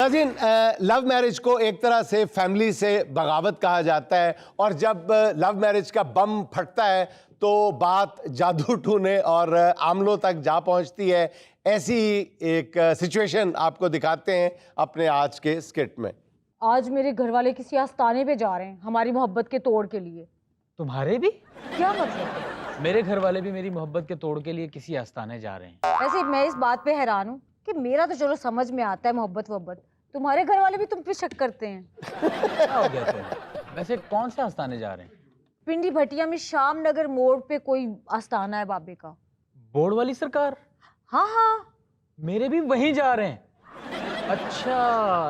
नाज़रीन, love marriage को एक तरह से फैमिली से बगावत कहा जाता है, और जब लव मैरिज का बम फटता है तो बात जादू टूने और आमलों तक जा पहुंचती है। ऐसी एक सिचुएशन आपको दिखाते हैं अपने आज के स्किट में। आज मेरे घर वाले किसी आस्थाने पे जा रहे हैं हमारी मोहब्बत के तोड़ के लिए। तुम्हारे भी? क्या मतलब? मेरे घर वाले भी मेरी मोहब्बत के तोड़ के लिए किसी आस्थाने जा रहे हैं। वैसे मैं इस बात पे हैरान हूँ कि मेरा तो चलो समझ में आता है मोहब्बत वोहब्बत, तुम्हारे घर वाले भी तुम पे शक करते हैं। क्या हो गया तुम्हें? वैसे कौन से आस्थाने जा रहे हैं? पिंडी भटिया में शाम नगर मोड़ पे कोई आस्थाना है बाबे का। बोर्ड वाली सरकार? हाँ हाँ, मेरे भी वहीं जा रहे हैं। अच्छा,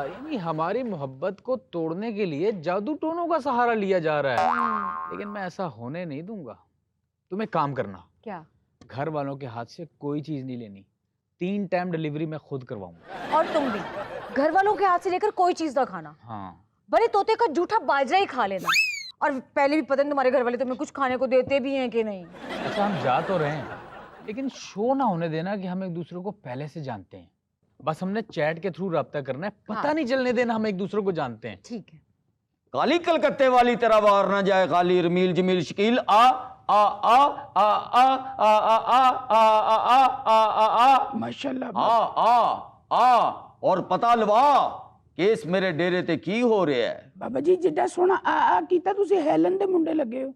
यानी हमारी मोहब्बत को तोड़ने के लिए जादू टोनों का सहारा लिया जा रहा है। लेकिन मैं ऐसा होने नहीं दूंगा। तुम एक काम करना, क्या? घर वालों के हाथ से कोई चीज नहीं लेनी, 3 टाइम डिलीवरी मैं खुद करवाऊंगा। और तुम भी घर वालों के हाथ से लेकर कोई चीज ना खाना। हाँ, बड़े तोते का जूठा बाजरा ही खा लेना। और पहले भी पता नहीं तुम्हारे घर वाले तुम्हें कुछ खाने को देते भी हैं कि नहीं। अच्छा हम जा तो रहे हैं, लेकिन शो ना होने देना कि हम एक दूसरे को पहले से जानते हैं। बस हमने चैट के थ्रू रब्ता करना है, पता नहीं चलने देना हम एक दूसरे को जानते हैं। ठीक है। काली कलकत्ते वाली तरह वार ना जाए खाली रमील जमील शकील आ आ आ आ आ आ आ आ आ आ आ आ माशाल्लाह। आ और पता लवा केस मेरे डेरे ते की हो रहा है। बाबा जी जिड्डा सोना आ कीता तुसी हेलन दे मुंडे लगे हो।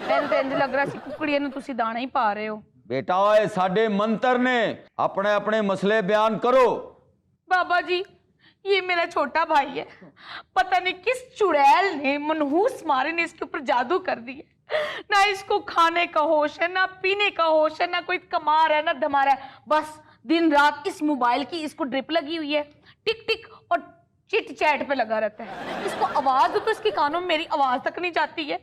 ਮੈਨੂੰ ਤਾਂ ਇੰਜ ਲੱਗ ਰਿਹਾ ਸੀ ਕੁਕੜੀਆਂ ਨੂੰ ਤੁਸੀਂ ਦਾਣਾ ਹੀ ਪਾ ਰਹੇ ਹੋ। बेटा ये साडे मंत्र ने, अपने अपने मसले बयान करो। बाबा जी ये मेरा छोटा भाई है, पता नहीं किस चुड़ैल ने मनहूस मारे ने इसके ऊपर जादू कर दिया। ना इसको खाने का होश है, ना पीने का होश है, ना कोई कमार है, ना धमार है। बस दिन रात इस मोबाइल की इसको ड्रिप लगी हुई है, टिक टिक और चिट चैट पे लगा रहता है। इसको आवाज दो तो इसके कानों में मेरी आवाज तक नहीं जाती है।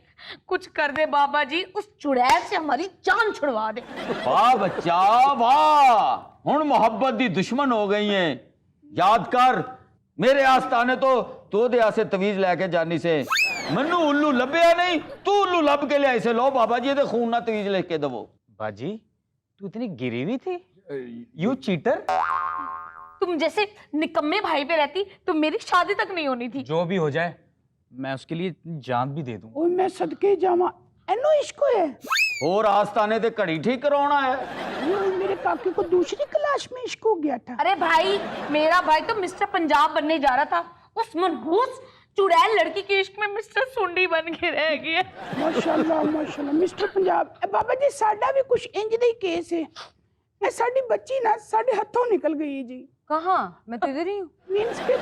कुछ कर दे बाबा जी, उस चुड़ैल से हमारी जान छुड़वा दे। वाह बच्चा वाह, हुण मोहब्बत दी दुश्मन हो गई है। याद कर मेरे आस्ताने तो दे आसे तवीज लेके जानी से मनु उल्लू लभ्या नहीं, तू उल्लू लब के लिया इसे। लो बाबा जी दे खून ना तवीज लिख के दवो। बाजी तू इतनी गिरी हुई थी? You cheater. तुम जैसे निकम्मे भाई पे रहती तो मेरी शादी तक नहीं होनी थी। जो भी हो जाए मैं उसके लिए जान भी दे दूं। ओए मैं सदके जावा, एनो इश्क है। और आस्ताने ते घड़ी ठीक कराना है। ओए मेरे काके को दूसरी क्लास में इश्क हो गया था। अरे भाई मेरा भाई तो मिस्टर पंजाब बनने जा रहा था, उस मनहूस चुड़ैल लड़की के इश्क में मिस्टर सुंडी बन के रह गया। माशाल्लाह माशाल्लाह मिस्टर पंजाब। बाबा जी साडा भी कुछ इंज दा ही केस है। ए साडी बच्ची ना साडे हथों निकल गई है जी। कहाँ? मैं तो इधर ही हूँ। मींस के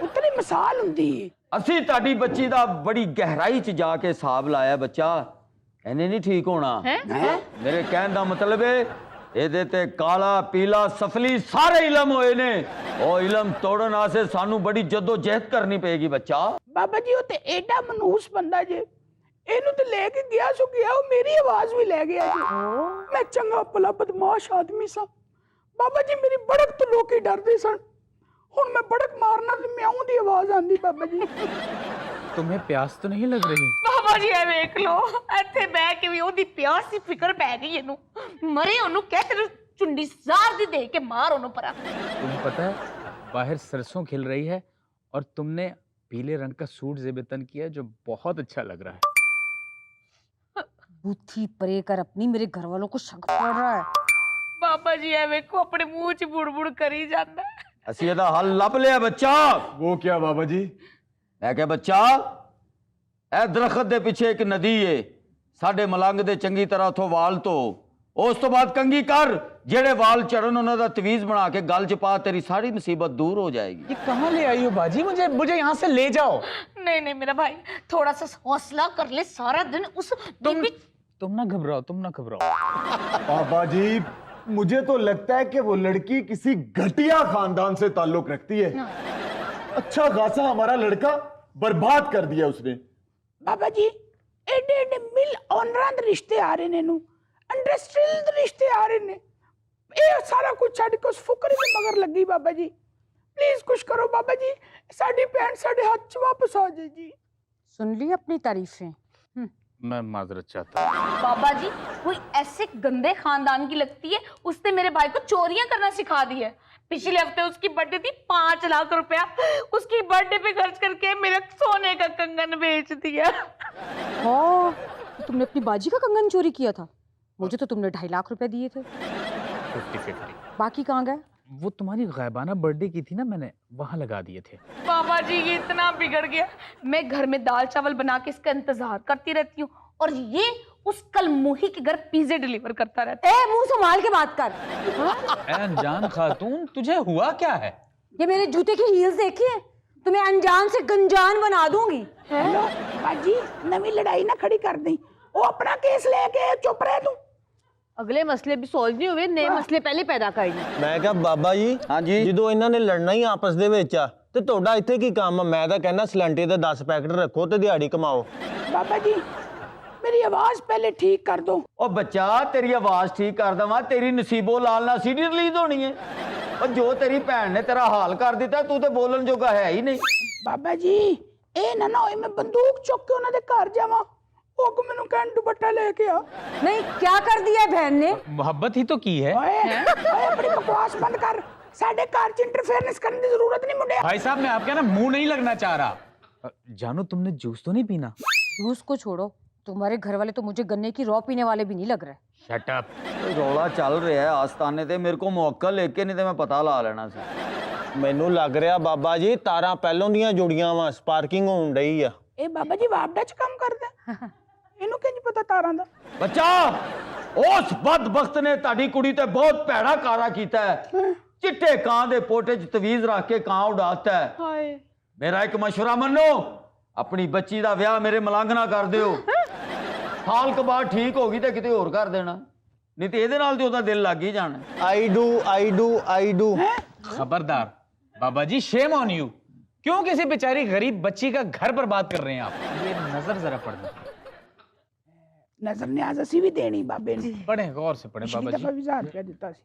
उतनी मिसाल हुंदी है। असी ताडी बच्ची दा बड़ी गहराई च जाके हिसाब लाया बच्चा, एने नहीं ठीक होना। मेरे कहने दा मतलब है ਇਹਦੇ ਤੇ ਕਾਲਾ ਪੀਲਾ ਸਫਲੀ ਸਾਰੇ ਇਲਮ ਹੋਏ ਨੇ। ਉਹ ਇਲਮ ਤੋੜਨ ਵਾਸਤੇ ਸਾਨੂੰ ਬੜੀ ਜਦੋਜਹਿਦ ਕਰਨੀ ਪਏਗੀ ਬੱਚਾ। बाबा जी वो ते एडा मनहूस बंदा जे, ਇਹਨੂੰ ਤੇ ਲੈ ਕੇ ਗਿਆ ਸੋ ਗਿਆ, ਉਹ ਮੇਰੀ ਆਵਾਜ਼ ਵੀ ਲੈ ਗਿਆ ਜੀ। ਮੈਂ ਚੰਗਾ ਭਲਾ ਬਦਮਾਸ਼ ਆਦਮੀ ਸਾਂ ਬਾਬਾ ਜੀ, ਮੇਰੀ ਬੜਕ ਤੋਂ ਲੋਕੀ ਡਰਦੇ ਸਨ। ਹੁਣ ਮੈਂ ਬੜਕ ਮਾਰਨਾ ਤੇ ਮਿਆਉਂ ਦੀ ਆਵਾਜ਼ ਆਂਦੀ ਬਾਬਾ ਜੀ। तुम्हें प्यास तो नहीं लग रही? ਬਾਬਾ ਜੀ ਇਹ ਵੇਖ ਲੋ, ਇੱਥੇ ਬਹਿ ਕੇ ਵੀ ਉਹਦੀ ਪਿਆਸ ਦੀ ਫਿਕਰ ਪੈ ਗਈ ਇਹਨੂੰ। ਮਰੇ ਉਹਨੂੰ ਕਹਿ ਤੇਰੇ ਚੁੰਡੀ ਜ਼ਾਰ ਦੀ ਦੇ ਕੇ ਮਾਰ ਉਹਨੂੰ ਪਰਾਂ। तुम्हें पता है बाहर सरसों खिल रही है और तुमने पीले रंग का सूट ज़ेबतन किया है जो बहुत अच्छा लग रहा है। बुद्धि परे कर अपनी, मेरे घर वालों को शक पड़ रहा है। ਬਾਬਾ ਜੀ ਇਹ ਵੇਖੋ ਆਪਣੇ ਮੂੰਹ 'ਚ ਬੁੜਬੁੜ ਕਰੀ ਜਾਂਦਾ। ਅਸੀਂ ਇਹਦਾ ਹੱਲ ਲੱਭ ਲਿਆ ਬੱਚਾ। वो क्या बाबा जी? ਮੈਂ ਕਿਹਾ ਬੱਚਾ ਇਹ ਦਰਖਤ ਦੇ ਪਿੱਛੇ ਇੱਕ ਨਦੀ ਏ, ਸਾਡੇ ਮਲੰਗ ਦੇ ਚੰਗੀ ਤਰ੍ਹਾਂ ਉਥੋਂ ਵਾਲ ਧੋ, ਉਸ ਤੋਂ ਬਾਅਦ ਕੰਗੀ ਕਰ, ਜਿਹੜੇ ਵਾਲ ਚੜਨ ਉਹਨਾਂ ਦਾ ਤਵੀਜ਼ ਬਣਾ ਕੇ ਗਲ 'ਚ ਪਾ, ਤੇਰੀ ਸਾਰੀ ਮੁਸੀਬਤ दूर हो जाएगी। ये कहाँ ले आई हो बाजी? मुझे यहाँ से ले जाओ। नहीं नहीं मेरा भाई थोड़ा सा हौसला कर ले, सारा दिन उस तुम ना घबराओ, तुम ना घबराओ। बाबा जी मुझे तो लगता है कि वो लड़की किसी घटिया खानदान से ताल्लुक रखती है। अच्छा खासा हमारा लड़का बर्बाद कर दिया उसने। बाबा जी एडे एडे मिल ऑनरां दे रिश्ते आ रहे ने, नू इंडस्ट्रियल दे रिश्ते आ रहे ने। ये सारा कुछ छड़ के उस फुकरे दे मगर लगी। बाबा जी प्लीज कुछ करो बाबा जी, साडी भैन साडे हाथ च वापस आ जाए जी। सुन ली अपनी तारीफें। मैं माजरत चाहता हूँ। बाबा जी कोई ऐसे गंदे खानदान की लगती है, उसने मेरे भाई को चोरियां करना सिखा दी है। पिछले हफ्ते उसकी बर्थडे थी, 5 लाख रुपया उसकी बर्थडे पे खर्च करके मेरा सोने का कंगन बेच दिया। हाँ, तुमने अपनी बाजी का कंगन चोरी किया था। मुझे तो तुमने 2.5 लाख रुपए दिए थे। 50-50। बाकी कहाँ गए? वो तुम्हारी गायबाना बर्थडे की थी ना, मैंने वहां लगा दिए थे। बाबा जी ये इतना बिगड़ गया, मैं घर में दाल चावल बना के इसका इंतजार करती रहती हूँ और ये उस कलमुही के घर पिज्जे डिलीवर करता रहता है। मुंह संभाल के बात कर। ए अनजान खातून, तुझे हुआ क्या है? ये मेरे जूते की हील्स देखिए, तुम्हें अनजान से गंजान बना दूंगी। हेलो बाजी, नवी लड़ाई ना खड़ी कर दी। वो अपना केस लेके चुप रह तू। अगले मसले भी सॉल्व नहीं हुए, नए मसले पहले पैदा कर दिए। ਮੈਂ ਕਿਹਾ ਬਾਬਾ ਜੀ ਹਾਂਜੀ। ਜਦੋਂ ਇਹਨਾਂ ਨੇ ਲੜਨਾ ਹੀ ਆਪਸ ਦੇ ਵਿੱਚ ਆ ਤੇ ਤੁਹਾਡਾ ਇੱਥੇ ਕੀ ਕੰਮ ਆ? ਮੈਂ ਤਾਂ ਕਹਿੰਦਾ ਸਿਲੰਟੇ ਦੇ 10 ਪੈਕਟ ਰੱਖੋ ਤੇ ਦਿਹਾੜੀ ਕਮਾਓ। बाबा जी मेरी आवाज पहले ठीक कर दो। ਉਹ ਬੱਚਾ ਤੇਰੀ ਆਵਾਜ਼ ਠੀਕ ਕਰ ਦਵਾਂ, ਤੇਰੀ ਨਸੀਬੋ ਲਾਲ ਨਾਲ ਸੀਡੀ ਰਿਲੀਜ਼ ਹੋਣੀ ਹੈ। ਉਹ ਜੋ ਤੇਰੀ ਭੈਣ ਨੇ ਤੇਰਾ ਹਾਲ ਕਰ ਦਿੱਤਾ, ਤੂੰ ਤੇ ਬੋਲਣ ਜੋਗਾ ਹੈ ਹੀ ਨਹੀਂ। बाबा जी ਇਹ ਨਾ ਹੋਏ ਮੈਂ ਬੰਦੂਕ ਚੁੱਕ ਕੇ ਉਹਨਾਂ ਦੇ ਘਰ ਜਾਵਾਂ, ਉਹ ਕੋ ਮੈਨੂੰ ਕਹਿਣ ਦੁਪੱਟਾ ਲੈ ਕੇ ਆ। नहीं, क्या कर दिया है बहन ने? मोहब्बत ही तो की है। ਓਏ ਆਪਣੀ ਬਕਵਾਸ ਬੰਦ ਕਰ, ਸਾਡੇ ਘਰ ਚ ਇੰਟਰਫੇरेंस ਕਰਨ ਦੀ ਜ਼ਰੂਰਤ ਨਹੀਂ ਮੁੰਡਿਆ। भाई साहब, मैं आपके ना मुंह नहीं लगना चाह रहा। जानू, तुमने जूस तो नहीं पीना? जूस को छोड़ो, तुम्हारे घर वाले तो मुझे गन्ने की रॉ पीने वाले भी नहीं लग रहे। Shut up. ਰੌਲਾ ਚੱਲ ਰਿਹਾ ਹੈ ਆਸਤਾਨੇ ਤੇ, ਮੇਰੇ ਕੋ ਮੌਕਾ ਲੈ ਕੇ ਨਹੀਂ ਤੇ ਮੈਂ ਪਤਾ ਲਾ ਲੈਣਾ ਸੀ। ਮੈਨੂੰ ਲੱਗ ਰਿਹਾ ਬਾਬਾ ਜੀ ਤਾਰਾਂ ਪਹਿਲੋਂ ਦੀਆਂ ਜੁੜੀਆਂ ਵਾ, ਸਪਾਰਕਿੰਗ ਹੋਣ ਡਈ ਆ। ਇਹ ਬਾਬਾ ਜੀ ਵਾਪਡਾ ਚ ਕੰਮ ਕਰਦਾ, ਇਹਨੂੰ ਕਿੰਜ ਪਤਾ ਤਾਰਾਂ ਦਾ? ਬੱਚਾ, ਉਸ ਬਦਬਖਤ ਨੇ ਤੁਹਾਡੀ ਕੁੜੀ ਤੇ ਬਹੁਤ ਭੈੜਾ ਕਾਰਾ ਕੀਤਾ ਹੈ। ਚਿੱਟੇ ਕਾਂ ਦੇ ਪੋਟੇ 'ਚ ਤਵੀਜ਼ ਰੱਖ ਕੇ ਕਾਂ ਉਡਾਤਾ ਹੈ। ਹਾਏ, ਮੇਰਾ ਇੱਕ ਮਸ਼ਵਰਾ ਮੰਨੋ, ਆਪਣੀ ਬੱਚੀ ਦਾ ਵਿਆਹ ਮੇਰੇ ਮਲੰਗ ਨਾ ਕਰ ਦਿਓ। ਸਾਲ ਕੁ ਬਾਅਦ ਠੀਕ ਹੋ ਗਈ ਤੇ ਕਿਤੇ ਹੋਰ ਕਰ ਦੇਣਾ, ਨਹੀਂ ਤੇ ਇਹਦੇ ਨਾਲ ਤੇ ਉਹਦਾ ਦਿਲ ਲੱਗ ਹੀ ਜਾਣਾ। ਆਈ ਡੂ खबरदार बाबा जी, शेम ऑन यू। क्यों किसी बेचारी गरीब बच्ची का घर बर्बाद कर रहे हैं आप? ये नजर जरा पढ़ दो। ਨਜ਼ਰ ਨਿਆਜ਼ ਅਸੀਂ ਵੀ ਦੇਣੀ ਬਾਬੇ ਨੂੰ। पढ़े, गौर से पढ़े ਪਿਛਲੀ बाबा ਦਫਾ जी। ਵੀ 1000 ਰੁਪਇਆ ਦਿੱਤਾ ਸੀ।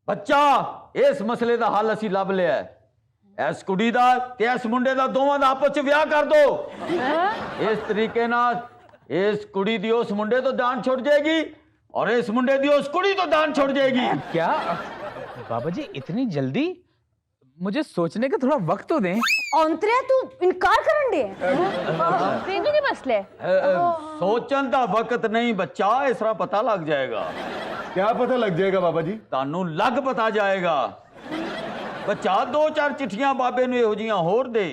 ਬੱਚਾ, ਇਸ ਮਸਲੇ ਦਾ ਹੱਲ ਅਸੀਂ ਲੱਭ ਲਿਆ ਹੈ। ਇਸ ਕੁੜੀ ਦਾ ਤੇ ਇਸ ਮੁੰਡੇ ਦਾ ਦੋਵਾਂ ਦਾ ਆਪਸ 'ਚ ਵਿਆਹ ਕਰ ਦੋ। ਇਸ ਤਰੀਕੇ ਨਾਲ ਇਸ ਕੁੜੀ ਦੀ ਉਸ ਮੁੰਡੇ ਤੋਂ ਜਾਨ ਛੁੱਟ ਜਾਏਗੀ और इस मुंडे दी उस कुड़ी तो दान छोड़ जाएगी। क्या बाबा जी, इतनी जल्दी? मुझे सोचने का थोड़ा वक्त तो दें। औंतरे तू इनकार करन दे। तेनू की मसले? सोचन दा वक्त नहीं बच्चा, इस तरह पता लग जाएगा। क्या पता लग जाएगा बाबा जी? तानू लग पता जाएगा। बच्चा 2-4 चिट्ठियां बाबे नू इहो जिहियां होर दे।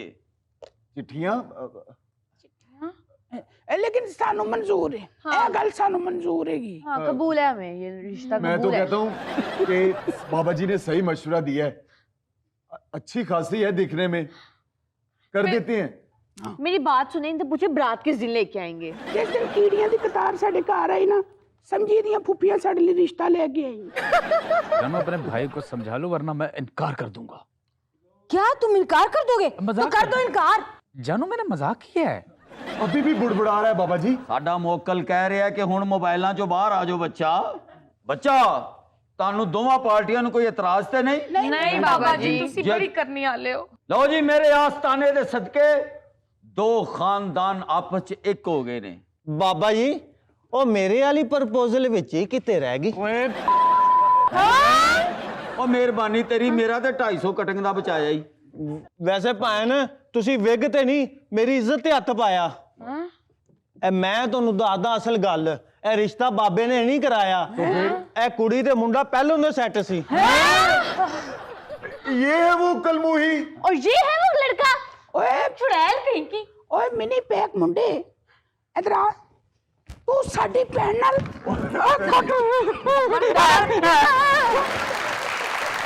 चिट्ठियां? लेकिन सानू मंजूर है। हाँ। गल सानू मंजूर हैगी। हाँ, कबूल है हमें ये रिश्ता, मैं तो कबूल है। कहता हूँ कि बाबा जी ने सही मशवरा दिया है, अच्छी खासी है दिखने में, कर देते हैं। हाँ। मेरी बात सुने तो पूछे बरात किस दिन लेके आएंगे? जिस दिन कीड़ियां दी कतार साडे घर आई ना, समझी दियां फुफियां साडे लिए रिश्ता लेके आई। जानू, अपने भाई को समझा लो वरना मैं इनकार कर दूंगा। क्या तुम इनकार कर दोगे? मजाक तो कर दो इनकार। जानू, मैंने मजाक किया है। अभी भी बुड़बुड़ा रहा है बाबा जी। साडा मोकल कह रहा है कि हुण मोबाइलां चों बाहर आ जाओ। बच्चा, बच्चा, तानू दोवां पार्टियां नू कोई इतराज ते नहीं? नहीं बाबा जी, तुसी बड़ी करनी आले हो। लो जी, मेरे आस्ताने दे सदके 2 खानदान आपस च एक हो गए ने। ਬਾਬਾ ਜੀ ਉਹ ਮੇਰੇ ਵਾਲੀ ਪ੍ਰਪੋਜ਼ਲ ਵਿੱਚ ਹੀ ਕਿਤੇ ਰਹਿ ਗਈ। ਉਹ ਮਿਹਰਬਾਨੀ ਤੇਰੀ, ਮੇਰਾ ਤੇ 250 ਕਟਿੰਗ ਦਾ ਬਚਾਇਆ ਹੀ। ਵੈਸੇ ਭੈਣ ਤੁਸੀਂ ਵਿਗ ਤੇ ਨਹੀਂ ਮੇਰੀ ਇੱਜ਼ਤ ਤੇ ਹੱਥ ਪਾਇਆ। ਇਹ ਮੈਂ ਤੁਹਾਨੂੰ ਦੱਸਦਾ ਅਸਲ ਗੱਲ, ਇਹ ਰਿਸ਼ਤਾ ਬਾਬੇ ਨੇ ਨਹੀਂ ਕਰਾਇਆ। ਇਹ ਕੁੜੀ ਤੇ ਮੁੰਡਾ ਪਹਿਲੋਂ ਦੇ ਸੈੱਟ ਸੀ। ये है वो कलमुही। और ये है वो लड़का? ओए चुड़ैल कहीं की। ओए मिनी पैक मुंडे, इधर आ। तू साडी भैन नाल